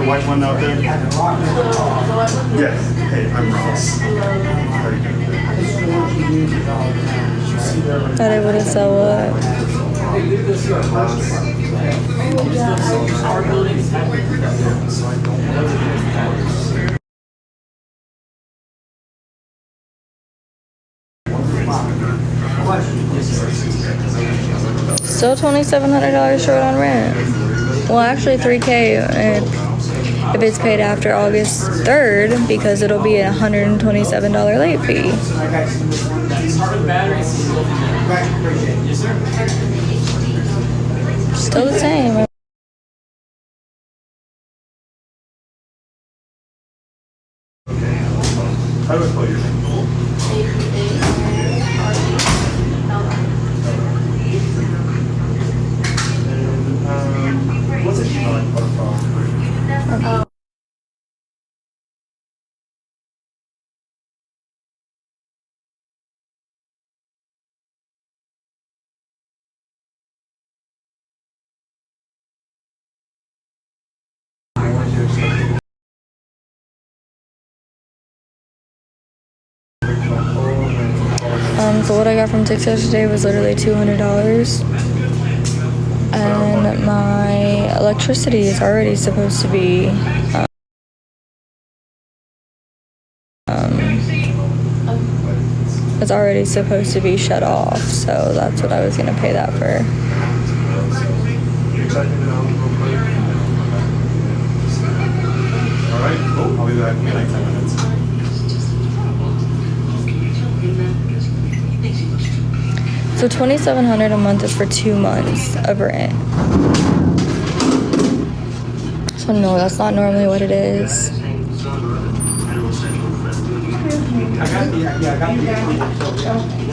white one out there? Yes. Hey, I'm Ross. That I wouldn't sell what? Still $2,700 short on rent. Well, actually $3K if it's paid after August 3rd, because it'll be a $127 late fee. Still the same. I would call your name. What's it like? So what I got from TikTok today was literally $200. And my electricity is already supposed to be it's already supposed to be shut off, so that's what I was gonna pay that for. Alright, cool. I'll be back in like 10 minutes. So $2,700 a month is for 2 months of rent. So no, that's not normally what it is.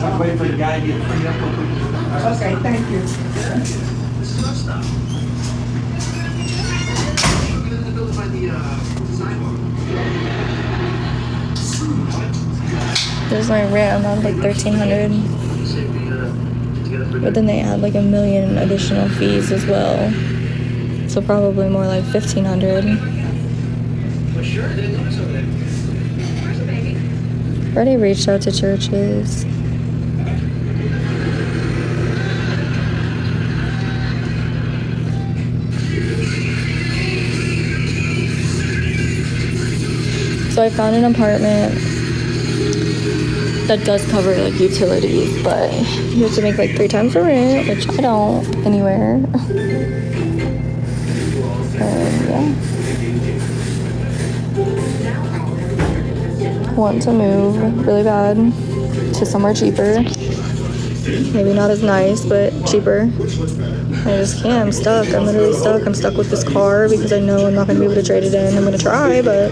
I'm waiting for the guy to get free up. Okay, thank you. There's my rent amount like $1,300. But then they add like 1 million additional fees as well. So probably more like $1,500. Already reached out to churches. So I found an apartment that does cover like utilities, but you have to make like 3 times the rent, which I don't anywhere. Yeah. Want to move really bad to somewhere cheaper. Maybe not as nice, but cheaper. I just can't. I'm stuck. I'm literally stuck. I'm stuck with this car because I know I'm not going to be able to trade it in. I'm going to try, but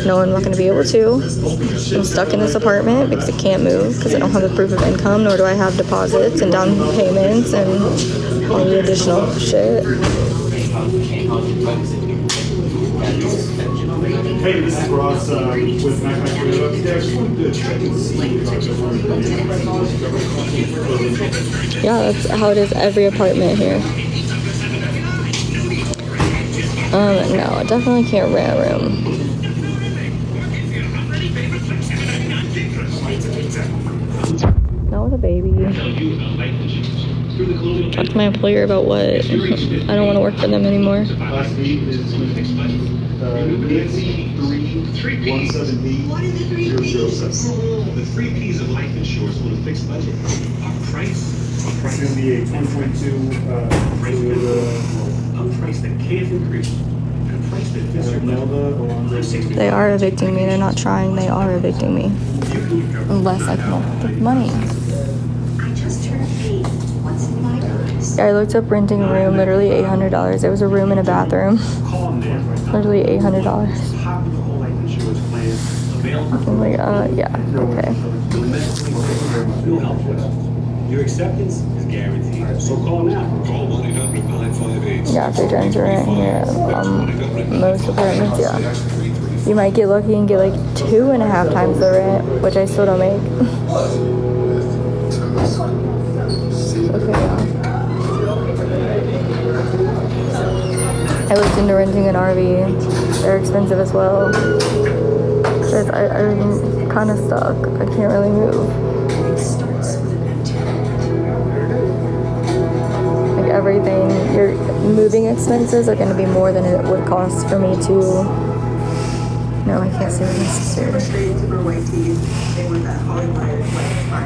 no, I'm not going to be able to. I'm stuck in this apartment because I can't move because I don't have a proof of income, nor do I have deposits and down payments and all the additional shit. Hey, this is Ross with Mac Toyota. I just wanted to check and see Yeah, that's how it is every apartment here. No, I definitely can't rent a room. Not with a baby. Talk to my employer about what. I don't want to work for them anymore. last week is Nancy 317-007. The 3 P's of life insurance with a fixed budget. Our price. It's going to be a 2022 A price that can't increase. And a price that fits your budget. They are evicting me. They're not trying. They are evicting me. Unless I come up with money. I just turned 8. What's in my eyes? Yeah, I looked up renting a room. Literally $800. There was a room and a bathroom. Literally $800. I'm like, yeah, okay. Your acceptance is guaranteed. So call now. Call 1-800-958. Yeah, 3 times your rent here. Most apartments, yeah. You might get lucky and get like 2.5 times the rent, which I still don't make. Okay, yeah. I looked into renting an RV. They're expensive as well. Because I'm kind of stuck. I can't really move. Like everything, your moving expenses are going to be more than it would cost for me to. No, I can't see my sister.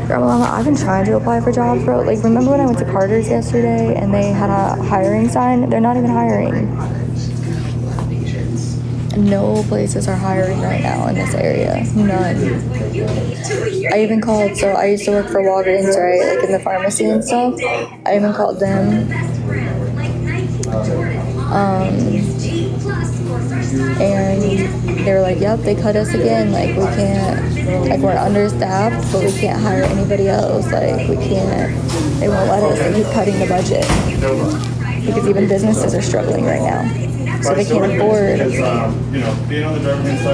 Grandma, I've been trying to apply for jobs, bro. Like, remember when I went to Carter's yesterday and they had a hiring sign? They're not even hiring. No places are hiring right now in this area. None. I even called, so I used to work for Walgreens, right? Like in the pharmacy and stuff. I even called them. And they were like, yep, they cut us again. Like, we can't, like, we're understaffed, but we can't hire anybody else. Like, we can't, they won't let us. They keep cutting the budget. Because even businesses are struggling right now. So they can't afford. Being on the driver's side.